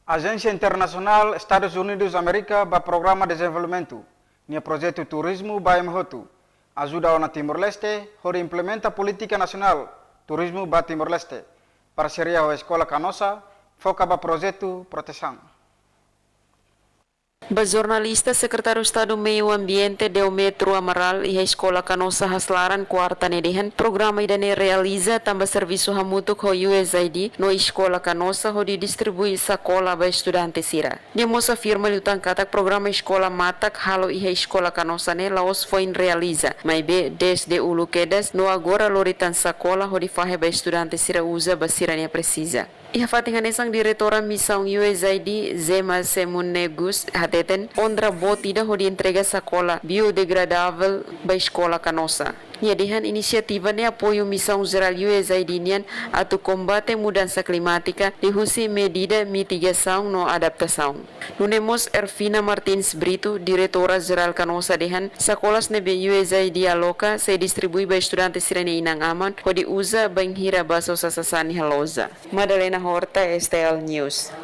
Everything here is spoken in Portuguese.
Agência Internacional Estados Unidos América ba Programa de Desenvolvimento, nia projeto Turismo ba Mhotu, ajuda na Timor-Leste, hori implementa política nacional Turismo ba Timor-Leste, parceria com a Escola Canossa, foca ba projeto proteção. Ba jornalista Secretário de Estado do Meio Ambiente deu Metro Amaral e a Escola Canossa Haslaran quarta nedihan programa idane realiza tambah serviço hamutuk ho USAID no Escola Canossa ho distribui sacola ba estudante sira. Demos afirma lutang katak programa Escola Matak halo e a Escola Canossa ne laos foi realiza, mas be desde ulu quedas no agora loritan sacola ho fahe ba estudante sira usa ba sira ne precisa. Ia fatingan isang diretora missão USAID Zema Semunegus hateten ondra botida ho entrega sacola biodegradável ba Escola Canossa. Ia dihan inisiativa ne apoio missão geral USAID nian atu combate mudança climática de husi medida mitigação no adaptação. Nunemos Ervina Martins Brito, diretora geral Canossa dihan sacolas nebe USAID aloca se distribui ba estudante sirene inang aman ho usa ba hira baso sasasani haloza. Madalena Horta, STL News.